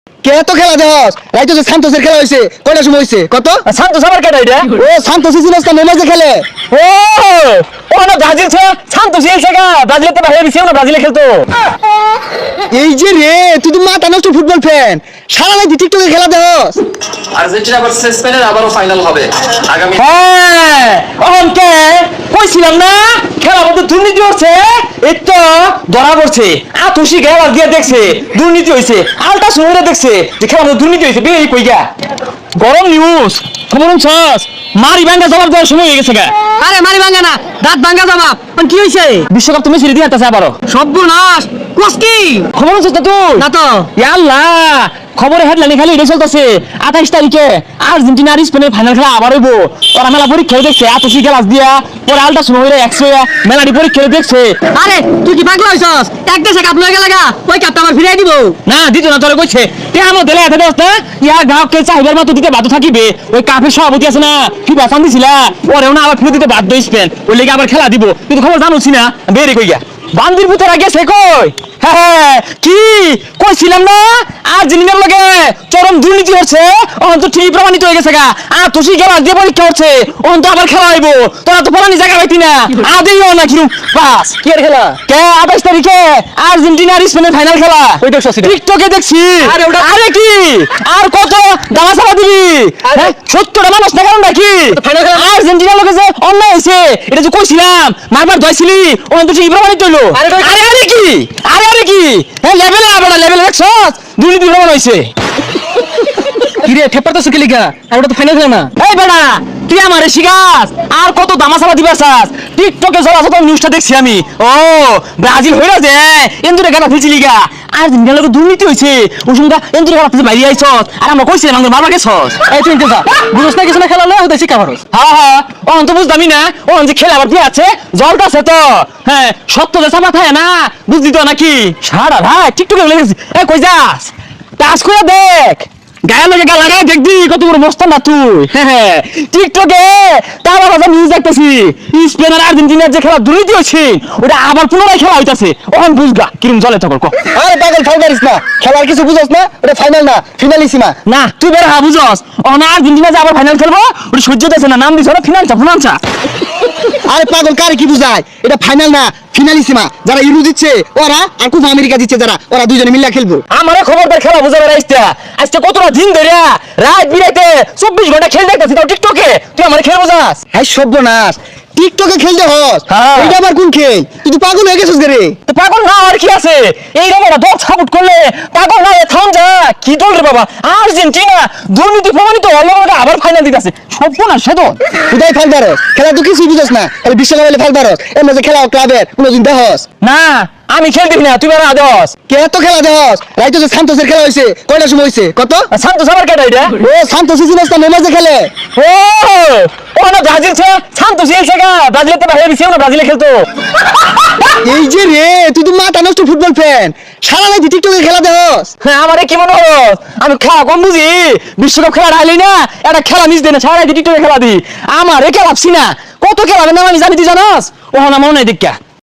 কে তো খেলা দেহস রাইতো যে সান্তোসের খেলা হইছে কয়টার সময় হইছে কত সান্তোস আবার কেডা এটা? ও সান্তোস জিনিস না নেমাজে খেলে ও ও না ব্রাজিল ছে সান্তোস এলছে গা ব্রাজিলে তো বাইরে দিছে না ব্রাজিলে খেলতো। এই যে রে তুই তো মাথা নষ্ট ফুটবল ফ্যান সারা রাত টিকটকে খেলা দেহস আর্জেন্টিনা ভার্সেস স্পেনের আবারও ফাইনাল হবে আগামী। হ্যাঁ অহনকে কইছিলাম না খেলা মধ্যে দুর্নীতি হচ্ছে এই তো ধরা পড়ছে আতুষি খেলা দিয়ে দেখছে দুর্নীতি হইছে আলটা শুনে দেখছে যে খেলা মধ্যে দুর্নীতি হইছে বেই কইগা গরম নিউজ খবর শুনছস মারি ভাঙ্গা জবাব দেওয়ার সময় হয়ে গেছে গা। আরে মারি ভাঙ্গা না দাঁত ভাঙ্গা জবাব কি হইছে বিশ্বকাপ তুমি ছেড়ে দিয়ে আসতেছে আবারও সর্বনাশ কোস কি খবর শুনছস তুই না তো আল্লাহ খবরে হেডলাইনে খালি এটা চলতেছে 28 তারিখে আর্জেন্টিনা আর স্পেনের ফাইনাল খেলা আবার হইব ওরা মেলা পরীক্ষা দেখছে আতুষি ক্লাস দিয়া পরে আলটা শুনে হইলে 100 মেলাডি পরীক্ষা দেখছে। আরে তুই কি পাগল হইছস এক দেশে কাপ লয়ে গেলাগা ওই কাপটা আমার ফিরাই দিব না দিত না তোরে কইছে কেমন দিলে এত দস্তা ইয়া গ্রাহককে চাহিদার মতো দিতে বাধ্য থাকিবে ওই কাপের সভাপতি আছে না ফিফা চান দিছিলা ওরেও না আবার ফিরে দিতে বাধ্য স্পেন ওই লেগে আবার খেলা দিব কিন্তু খবর জানোছি না বেরে কইয়া বান্দির পুতরা গেছে কই হ্যাঁ কি কইছিলাম না আর্জেন্টিনার লগে চরম দুর্নীতি হচ্ছে অন তো ঠিক প্রমাণিত হয়ে গেছে গা আর তুই খেলা দিয়ে পরীক্ষা হচ্ছে অন তো আবার খেলা হইব তোরা তো পরানি জায়গা পাইতি না আদেইও না কিরম পাস কি আর খেলা কে 28 তারিখে আর্জেন্টিনা আর স্পেনের ফাইনাল খেলা ওই দেখছ টিকটকে দেখছি আরে ওটা আরে কি আর কত দামা সারা দিবি হ্যাঁ 70টা মানুষ না কারণ নাকি ফাইনাল খেলা আর্জেন্টিনার লগে যে অন্যায় হইছে এটা যে কইছিলাম মারবার দইছিলি অন তো ঠিক প্রমাণিত হইলো আরে আরে কি আরে কি হ্যাঁ লেভেলে আবার লেভেলে দেখছস দুর্নীতি প্রমাণ হইছে কি রে ঠেপার তো সুকে লিগা আর ওটা তো ফাইনাল খেলা না এই বেটা তুই আমারে শিখাস আর কত দামাসালা দিবাসাস টিকটকে জলাশত নিউজটা দেখছি আমি ও ব্রাজিল হইরা যে এন্দুরে গানা ফেলছিলি গা আর্জেন্টিনার লগে দুর্নীতি হইছে ওই সঙ্গে এন্দুরে গানা ফেলছে বাইরে আইছস আর আমরা কইছিলাম আমাদের মারবা গেছস এই তুই যা বুঝছ না কিছু না খেলা না ওটা শিখা পারস হ্যাঁ হ্যাঁ অন তো বুঝতামই না অন যে খেলা আবার কি আছে জলটা আছে তো হ্যাঁ সত্য যে সামা থাকে না বুঝলি তো নাকি সারা ভাই টিকটকে লেগেছি এ কই যাস টাচ করে দেখ গায়ে লাগে গা লাগাই দেখবি কত বড় মস্ত না তুই হ্যাঁ টিকটকে তার কথা নিউজ দেখতেছি স্পেন আর আর্জেন্টিনার যে খেলা দুর্নীতি হচ্ছে ওটা আবার পুনরায় খেলা হইতাছে ওখান বুঝগা কিরম জলে তখন ক আরে পাগল ফাইল মারিস না খেলার কিছু বুঝছ না ওটা ফাইনাল না ফিনালিসিমা না তুই বের হা বুঝস ওখানে আর্জেন্টিনা যে আবার ফাইনাল খেলবো ওটা সহ্য হতেছে না নাম দিছ না ফিনান্সা আরে পাগল কারে কি বুঝায় এটা ফাইনাল না ফিনালিসিমা যারা ইউরো দিচ্ছে ওরা আর কোপা আমেরিকা দিচ্ছে যারা ওরা দুইজনে মিলে খেলবো আমারে খবরদার খেলা বুঝাবে রাইস্তা আজকে কতটা দিন ধরে রাত বিরাইতে 24 ঘন্টা খেল দেখতেছি তাও টিকটকে তুই আমারে খেল বোঝাস হ্যাঁ সর্বনাশ টিকটকে খেলতে হস হ্যাঁ। এটা আবার কোন খেল তুই তো পাগল হয়ে গেছিস রে তো পাগল না আর কি আছে এই রকম দল সাপোর্ট করলে পাগল না থাম যা কি দল রে বাবা আর্জেন্টিনা দুর্নীতি প্রমাণিত হলো আবার ফাইনাল দিতেছে সর্বনাশ সে দল তুই ফাইল পারস খেলা তুই কিছুই বুঝছ না খালি বিশ্বকাপ হলে ফাইল পারস এর মধ্যে খেলা ক্লাবের কোনোদিন দেহস না আমি খেল দেখি না তুই বেড়া দেস কে তো খেলা দেহস রাইতো যে সান্তোসের খেলা হইছে কয়টার সময় হইছে কত শান্ত সবার কেটে এটা ও সান্তোস জিনিস না নেমাজে খেলে ও ও না ব্রাজিল ছে শান্ত সিলছে গা ব্রাজিলে তো বাইরে দিছে না ব্রাজিলে খেলতো এই যে রে তুই তো মাথা নষ্ট ফুটবল ফ্যান সারা রাত টিকটকে খেলা দেহস হ্যাঁ আমারে কি মনে হলো আমি খেলা কম বুঝি বিশ্বকাপ খেলা আইলি না একটা খেলা মিস দেয় না সারা টিকটকে খেলা দি আমারে খেলাপছি না কত খেলা না আমি জানি তুই জানাস ও না মনে নাই দেখা